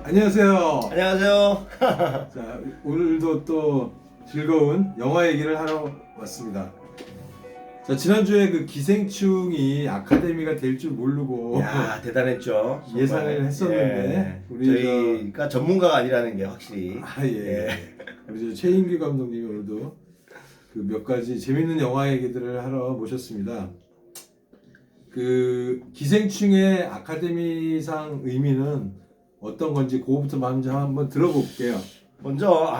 안녕하세요. 안녕하세요. 자, 오늘도 또 즐거운 영화 얘기를 하러 왔습니다. 자, 지난주에 그 기생충이 아카데미가 될 줄 모르고 야, 대단했죠. 정말. 예상을 했었는데 예. 우리 저희가 전문가가 아니라는 게 확실히. 예. 우리 최인규 감독님이 오늘도 그 몇 가지 재밌는 영화 얘기들을 하러 모셨습니다. 그 기생충의 아카데미상 의미는 어떤 건지 그거부터 먼저 한번 들어볼게요. 먼저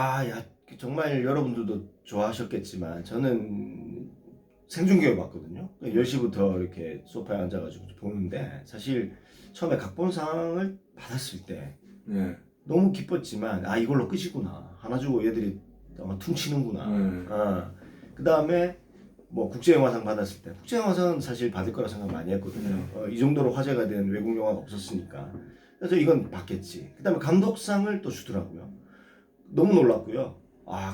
정말 여러분들도 좋아하셨겠지만 저는 생중계로 봤거든요. 10시부터 이렇게 소파에 앉아가지고 보는데 사실 처음에 각본상을 받았을 때 네. 너무 기뻤지만 이걸로 끝이구나. 하나 주고 얘들이 아마 퉁치는구나. 그 다음에 뭐 국제영화상 받았을 때 국제영화상은 사실 받을 거라 생각 많이 했거든요. 이 정도로 화제가 된 외국 영화가 없었으니까. 그래서 이건 받겠지. 그 다음에 감독상을 또 주더라고요. 너무 놀랐고요.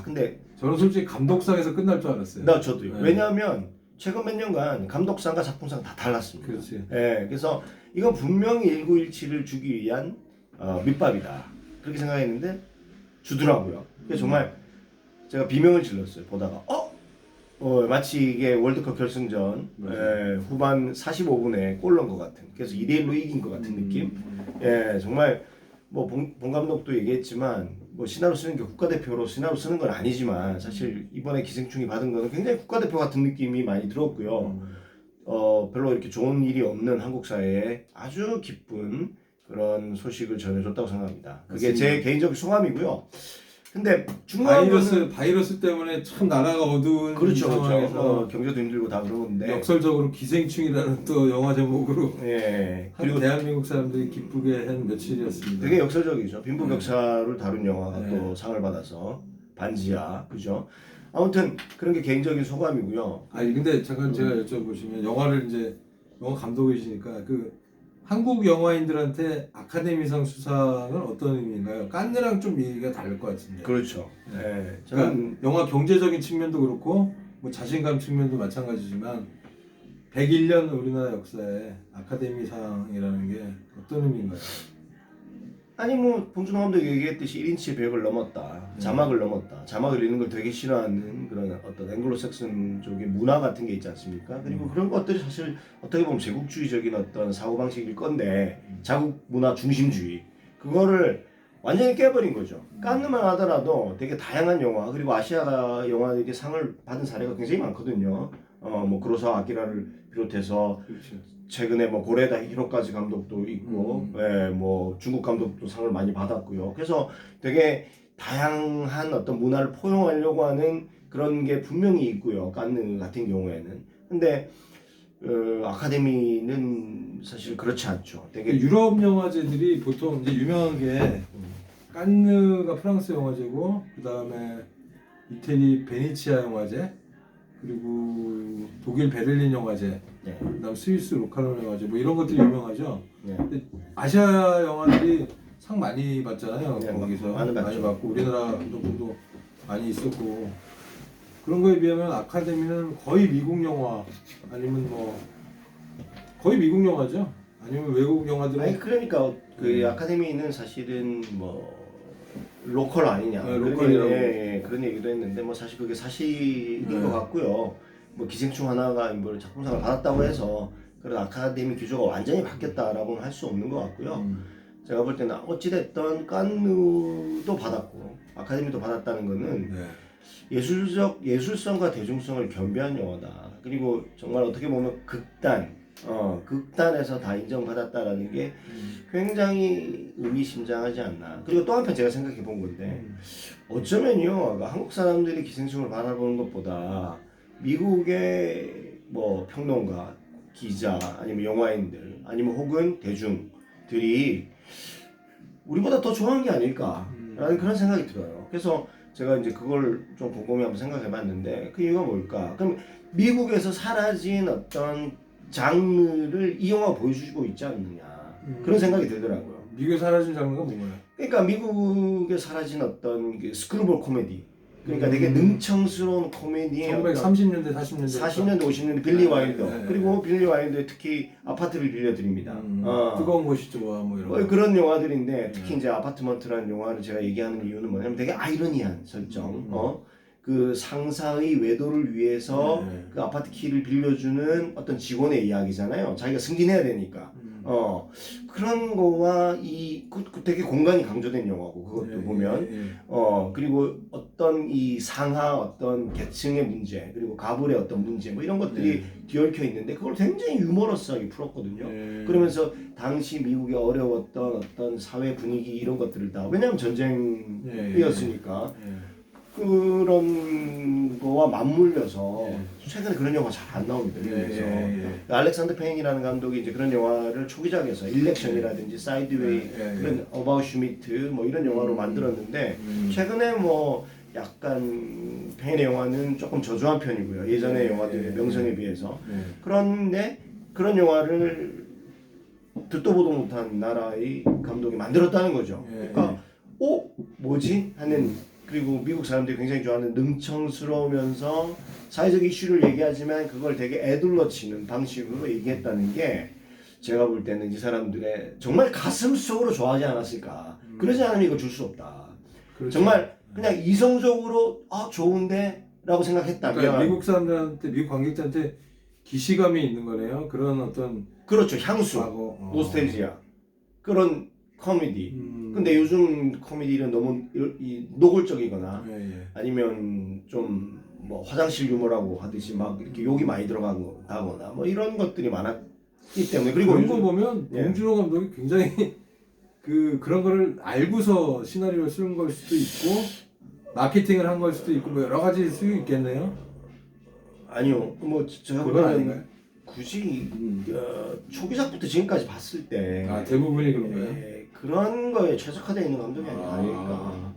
근데 저는 솔직히 감독상에서 끝날 줄 알았어요. 저도요. 네. 왜냐하면 최근 몇 년간 감독상과 작품상 다 달랐습니다. 그렇지. 예, 그래서 이건 분명히 1917을 주기 위한 밑밥이다. 그렇게 생각했는데 주더라고요. 그래서 정말 제가 비명을 질렀어요. 보다가 마치 이게 월드컵 결승전 후반 45분에 골 넣은 것 같은, 그래서 2대1로 이긴 것 같은 느낌. 예, 정말 뭐 본 감독도 얘기했지만 뭐 시나리오 쓰는 게 국가대표로 시나리오 쓰는 건 아니지만 사실 이번에 기생충이 받은 거는 굉장히 국가대표 같은 느낌이 많이 들었고요. 별로 이렇게 좋은 일이 없는 한국 사회에 아주 기쁜 그런 소식을 전해줬다고 생각합니다. 그게 맞습니다. 제 개인적인 소감이고요. 근데 중요한 바이러스 때문에 참 나라가 어두운 그렇죠. 상황에서 경제도 힘들고 다 그러는데 역설적으로 기생충이라는 또 영화 제목으로 그리고 대한민국 사람들이 기쁘게 한 며칠이었습니다. 되게 역설적이죠. 빈부격차를 다룬 영화가 또 상을 받아서 반지하, 그죠? 아무튼 그런 게 개인적인 소감이고요. 근데 잠깐 제가 여쭤보시면 영화 감독이시니까 그 한국 영화인들한테 아카데미상 수상은 어떤 의미인가요? 깐느랑 좀 얘기가 다를 것 같은데. 그렇죠. 그러니까 저는 영화 경제적인 측면도 그렇고 뭐 자신감 측면도 마찬가지지만 101년 우리나라 역사에 아카데미상이라는 게 어떤 의미인가요? 봉준호 감독이 얘기했듯이 1인치 벽을 넘었다. 자막을 넘었다. 자막을 읽는 걸 되게 싫어하는 그런 어떤 앵글로색슨 쪽의 문화 같은 게 있지 않습니까? 그리고 그런 것들이 사실 어떻게 보면 제국주의적인 어떤 사고방식일 건데 자국 문화 중심주의 그거를 완전히 깨버린 거죠. 깐느만 하더라도 되게 다양한 영화, 그리고 아시아 영화들이 상을 받은 사례가 굉장히 많거든요. 뭐 구로사와 아키라를 비롯해서 그렇죠. 최근에 뭐 고레다 히로카즈 감독도 있고, 뭐 중국 감독도 상을 많이 받았고요. 그래서 되게 다양한 어떤 문화를 포용하려고 하는 그런 게 분명히 있고요. 깐느 같은 경우에는. 근데 아카데미는 사실 그렇지 않죠. 되게 유럽 영화제들이 보통 이제 유명한 게 깐느가 프랑스 영화제고 그 다음에 이태리 베네치아 영화제 그리고 독일 베를린 영화제 그다음 스위스 로카노 영화제 뭐 이런 것들이 유명하죠. 근데 아시아 영화들이 상 많이 받잖아요. 거기서 많이 받고 우리나라 감독들도 많이 있었고 그런 거에 비하면 아카데미는 거의 미국 영화 아니면 뭐 거의 미국 영화죠. 아니면 외국 영화들은 그러니까 그 아카데미는 사실은 뭐 로컬 아니냐 로컬이라고 그런 얘기도 했는데 뭐 사실 그게 사실인 것 같고요. 뭐 기생충 하나가 뭐 작품상을 받았다고 해서 그런 아카데미 기조가 완전히 바뀌었다라고는 할 수 없는 것 같고요. 제가 볼 때는 어찌됐든 깐느도 받았고 아카데미도 받았다는 거는 예술성과 대중성을 겸비한 영화다. 그리고 정말 어떻게 보면 극단에서 다 인정받았다라는 게 굉장히 의미심장하지 않나. 그리고 또 한편 제가 생각해 본 건데 어쩌면요 한국 사람들이 기생충을 바라보는 것보다 미국의 뭐 평론가, 기자, 아니면 영화인들, 아니면 혹은 대중들이 우리보다 더 좋아하는 게 아닐까라는 그런 생각이 들어요. 그래서 제가 이제 그걸 좀 곰곰이 한번 생각해 봤는데 그 이유가 뭘까? 그럼 미국에서 사라진 어떤 장르를 이 영화가 보여주고 있지 않느냐 그런 생각이 들더라고요. 미국에 사라진 장르가 뭔가요? 그러니까 미국에 사라진 어떤 스크루볼 코미디 그러니까 되게 능청스러운 코미디의 1930년대 40년대 40년대 50년대 빌리 와일더 네. 그리고 빌리 와일더의 특히 아파트를 빌려드립니다. 뜨거운 것이 좋아 뭐 이런 뭐 거. 그런 영화들인데 특히 이제 아파트먼트라는 영화를 제가 얘기하는 이유는 뭐냐면 되게 아이러니한 설정. 그 상사의 외도를 위해서 그 아파트 키를 빌려주는 어떤 직원의 이야기잖아요. 자기가 승진해야 되니까. 그런 거와 그 되게 공간이 강조된 영화고 그것도 보면 그리고 어떤 이 상하 어떤 계층의 문제 그리고 가불의 어떤 문제 뭐 이런 것들이 뒤얽혀 있는데 그걸 굉장히 유머러스하게 풀었거든요. 그러면서 당시 미국의 어려웠던 어떤 사회 분위기 이런 것들을 다 왜냐하면 전쟁이었으니까 그런 거와 맞물려서 최근에 그런 영화 잘 안 나옵니다. 미국에서 알렉산더 페인이라는 감독이 이제 그런 영화를 초기작에서 일렉션이라든지 사이드웨이 그런 어바웃 슈미트 뭐 이런 영화로 만들었는데 최근에 뭐 약간 페인의 영화는 조금 저조한 편이고요. 예전의 영화들의 명성에 비해서 그런데 그런 영화를 듣도 보도 못한 나라의 감독이 만들었다는 거죠. 그러니까 뭐지 하는 그리고 미국 사람들이 굉장히 좋아하는 능청스러우면서 사회적 이슈를 얘기하지만 그걸 되게 애둘러 치는 방식으로 얘기했다는 게 제가 볼 때는 이 사람들의 정말 가슴 속으로 좋아하지 않았을까. 그러지 않으면 이거 줄 수 없다. 그렇죠. 정말 그냥 이성적으로 좋은데 라고 생각했다면 그러니까 미국 사람들한테 미국 관객들한테 기시감이 있는 거네요. 그런 어떤 그렇죠. 향수, 노스텔지아 그런 코미디. 근데 요즘 코미디는 너무 노골적이거나 아니면 좀 뭐 화장실 유머라고 하듯이 막 이렇게 욕이 많이 들어가거나 뭐 이런 것들이 많았기 때문에 그리고 그런 거 보면 봉준호 감독이 굉장히 그런 거를 알고서 시나리오를 쓰는 걸 수도 있고 마케팅을 한 걸 수도 있고 뭐 여러 가지일 수 있겠네요. 아니요. 뭐 제가 보면 굳이 초기작부터 지금까지 봤을 때 대부분이 그런 거예요. 그런 거에 최적화되어 있는 감독이 아닐까.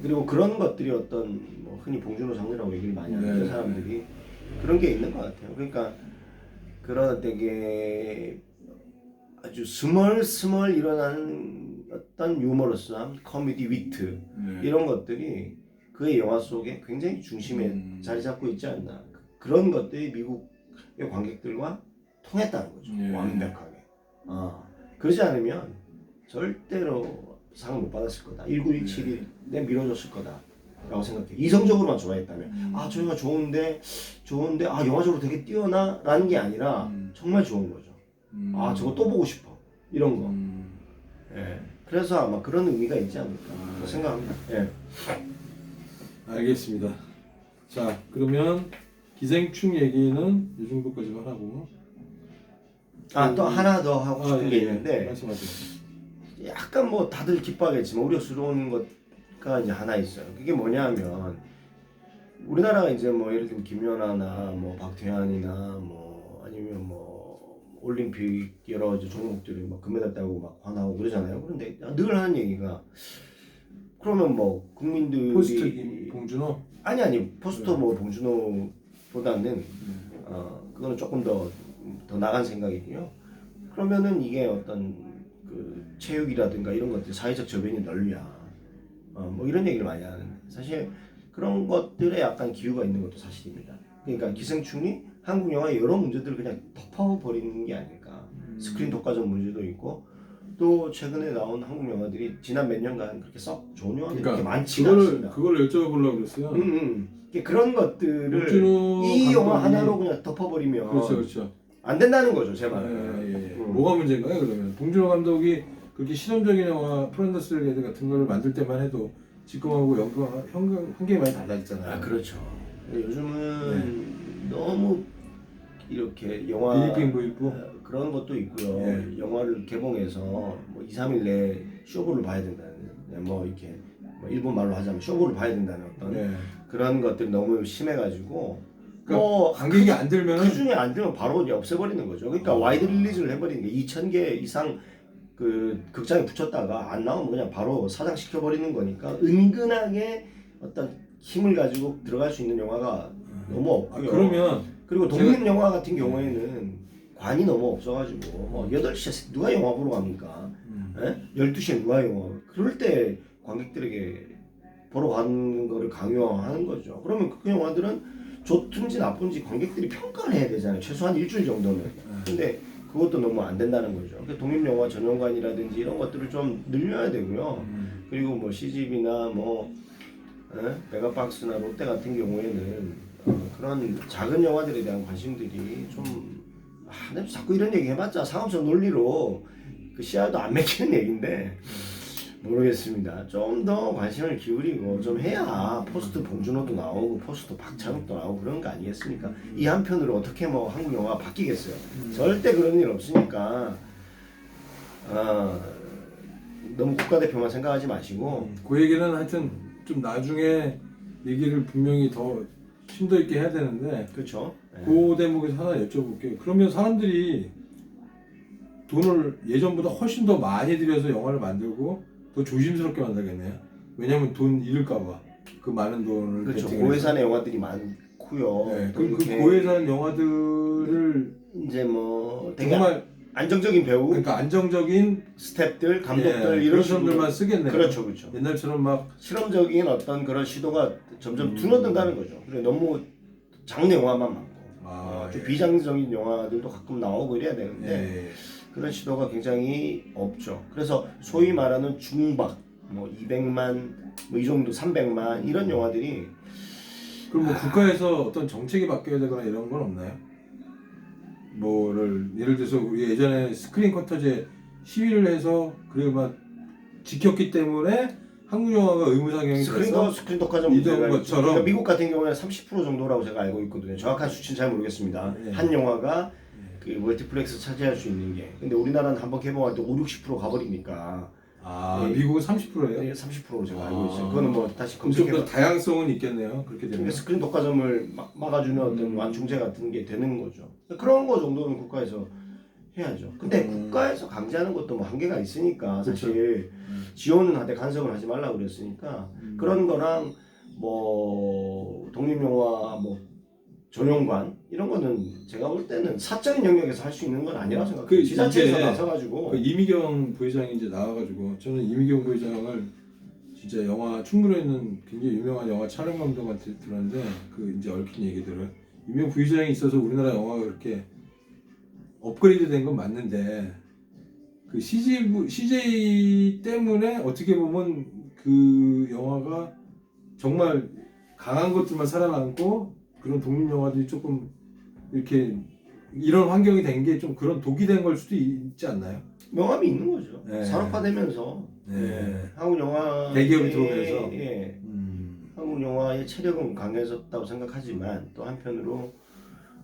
그리고 그런 것들이 어떤 뭐 흔히 봉준호 장르라고 얘기를 많이 하는 사람들이 그런 게 있는 것 같아요. 그러니까 그런 되게 아주 스멀스멀 일어나는 어떤 유머러스함, 코미디 위트 이런 것들이 그의 영화 속에 굉장히 중심에 자리 잡고 있지 않나. 그런 것들이 미국의 관객들과 통했다는 거죠. 완벽하게. 그러지 않으면 절대로 상을 못 받았을 거다. 1917이 내 밀어줬을 거다. 라고 생각해. 이성적으로만 좋아했다면 저 영화 좋은데 영화적으로 되게 뛰어나? 라는 게 아니라 정말 좋은 거죠. 저거 또 보고 싶어. 이런 거. 그래서 아마 그런 의미가 있지 않을까 생각합니다. 알겠습니다. 자, 그러면 기생충 얘기는 이 정도까지만 하고 또 하나 더 하고 싶은 게 있는데 말씀하세요. 약간 뭐 다들 기뻐하겠지만 우려스러운 것가 이제 하나 있어요. 그게 뭐냐면 우리나라가 이제 뭐 예를 들면 김연아나 뭐 박태환이나 뭐 아니면 뭐 올림픽 여러 종목들이 막 금메달 따고 막 환호하고 그러잖아요. 그런데 늘 하는 얘기가 그러면 뭐 국민들이 포스트 봉준호? 아니 포스터 뭐 봉준호보다는 그거는 조금 더 나간 생각이고요. 그러면은 이게 어떤 그 체육이라든가 이런 것들 사회적 저변이 넓냐 뭐 이런 얘기를 많이 하는데 사실 그런 것들에 약간 기우가 있는 것도 사실입니다. 그러니까 기생충이 한국 영화의 여러 문제들을 그냥 덮어버리는 게 아닐까. 스크린 독과점 문제도 있고 또 최근에 나온 한국 영화들이 지난 몇 년간 그렇게 썩 좋은 영화들이 그렇게 많지가 않습니다. 그걸 여쭤보려고 그랬어요. 그런 것들을 감독이... 이 영화 하나로 그냥 덮어버리면 그렇죠. 안 된다는 거죠, 제 말은. 뭐가 문제인가요, 그러면? 봉준호 감독이 그렇게 실험적인 영화 프렌더스 레드 같은 걸 만들 때만 해도 지금하고 한계가 많이 달라졌잖아요. 그렇죠. 요즘은 너무 이렇게 영화 비리핑도 있고 그런 것도 있고요. 영화를 개봉해서 뭐 2, 3일 내에 쇼부를 봐야 된다는 뭐 이렇게 뭐 일본 말로 하자면 쇼부를 봐야 된다는 어떤 그런 것들이 너무 심해가지고 그러니까 관객이 안 들면 수준이 안 들면 바로 이제 없애버리는 거죠. 그러니까 와이드 릴리즈를 해버리는 게 2,000개 이상 그 극장에 붙였다가 안 나오면 그냥 바로 사장시켜버리는 거니까 은근하게 어떤 힘을 가지고 들어갈 수 있는 영화가 너무 없고요. 그러면 그리고 독립 영화 같은 경우에는 관이 너무 없어가지고 뭐 8시에 누가 영화 보러 갑니까? 12시에 누가 영화 그럴 때 관객들에게 보러 가는 거를 강요하는 거죠. 그러면 그 영화들은 좋든지 나쁜지 관객들이 평가를 해야 되잖아요. 최소한 일주일 정도는. 근데 그것도 너무 안 된다는 거죠. 그러니까 독립영화 전용관이라든지 이런 것들을 좀 늘려야 되고요. 그리고 뭐 CGV나 뭐 메가박스나 롯데 같은 경우에는 그런 작은 영화들에 대한 관심들이 좀 근데 자꾸 이런 얘기 해봤자 상업적 논리로 그 씨알도 안 맥히는 얘기인데 모르겠습니다. 좀 더 관심을 기울이고 좀 해야 포스트 봉준호도 나오고 포스트 박찬욱도 나오고 그런 거 아니겠습니까? 이 한편으로 어떻게 뭐 한국 영화가 바뀌겠어요? 절대 그런 일 없으니까 너무 국가대표만 생각하지 마시고 그 얘기는 하여튼 좀 나중에 얘기를 분명히 더 심도 있게 해야 되는데 그렇죠. 그 대목에서 하나 여쭤볼게요. 그러면 사람들이 돈을 예전보다 훨씬 더 많이 들여서 영화를 만들고 더 조심스럽게 만들겠네요. 왜냐면 돈 잃을까봐 그 많은 돈을 그렇죠. 베팅을 고예산의 영화들이 많고요. 네, 또 그럼 그 이렇게 고예산 영화들을 이제 뭐 되게 정말 안정적인 배우, 그러니까 안정적인 스태프들, 감독들 예, 이런 그런 식으로 사람들만 쓰겠네요. 그렇죠, 그렇죠. 옛날처럼 막 실험적인 어떤 그런 시도가 점점 줄어든다는 거죠. 그래 너무 장르 영화만 많고 좀 예. 비장적인 영화들도 가끔 나오고 이래야 되는데 예. 그런 시도가 굉장히 없죠. 그래서 소위 말하는 중박, 뭐 200만, 뭐 이 정도 300만 이런 영화들이 그럼 뭐 국가에서 어떤 정책이 바뀌어야 되거나 이런 건 없나요? 뭐를 예를 들어서 우리 예전에 스크린 쿼터제 시위를 해서 그리고 막 지켰기 때문에 한국 영화가 의무 상영이 돼서 스크린 독화점 이런 문제가 것처럼. 그러니까 미국 같은 경우에는 30% 정도라고 제가 알고 있거든요. 정확한 수치는 잘 모르겠습니다. 예. 한 영화가 그 멀티플렉스 차지할 수 있는 게. 근데 우리나라는 한번 개봉할 때 5-60% 가버리니까. 예. 미국은 30%예요? 30%로 제가 알고 있어요. 그거는 뭐 다시 그럼 좀 더 검색해봐. 다양성은 있겠네요. 그렇게 되면. 그러니까 스크린 독과점을 막아주는 어떤 완충제 같은 게 되는 거죠. 그런 거 정도는 국가에서 해야죠. 근데 국가에서 강제하는 것도 뭐 한계가 있으니까 사실 지원은 하되 간섭을 하지 말라고 그랬으니까 그런 거랑 뭐 독립영화 뭐 전용관 이런 거는 제가 볼 때는 사적인 영역에서 할 수 있는 건 아니라 생각해요. 그 지자체에서 이제 나서가지고 그 이미경 부회장이 이제 나와가지고 저는 이미경 부회장을 진짜 영화 충무로에 있는 굉장히 유명한 영화 촬영 감독한테 들었는데 그 이제 얽힌 얘기들을 이미경 부회장이 있어서 우리나라 영화가 그렇게 업그레이드 된 건 맞는데 그 CJ 때문에 어떻게 보면 그 영화가 정말 강한 것들만 살아남고 그런 독립 영화들이 조금 이렇게 이런 환경이 된 게 좀 그런 독이 된 걸 수도 있지 않나요? 명함이 있는 거죠. 네. 산업화되면서 네. 한국 영화 대기업이 들어오면서. 한국 영화의 체력은 강해졌다고 생각하지만 또 한편으로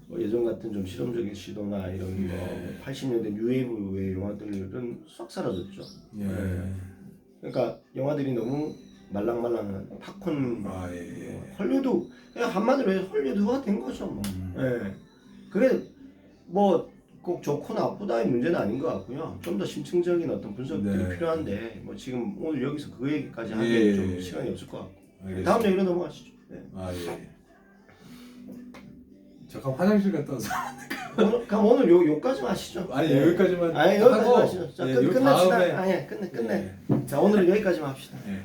뭐 예전 같은 좀 실험적인 시도나 이런 뭐 80년대 뉴웨이브의 영화들은 싹 사라졌죠. 예. 그러니까 영화들이 너무 말랑말랑한 팝콘 예. 헐리우드 그냥 한마디로 해서 헐리우드화 된 거죠. 뭐. 예. 그게 뭐 꼭 좋고 나쁘다의 문제는 아닌 것 같고요. 좀 더 심층적인 어떤 분석들이 네. 필요한데 뭐 지금 오늘 여기서 그 얘기까지 하기엔 좀 시간이 없을 것 같고 다음 얘기로 넘어가시죠. 네. 예. 잠깐 화장실 갔다 와서 그럼 오늘 요까지만 하시죠. 아니 네. 여기까지만 아니 여기까지만 하고 하시죠. 자 예, 끝냅시다. 다음에 아니 끝내. 자 오늘은 여기까지만 합시다. 예.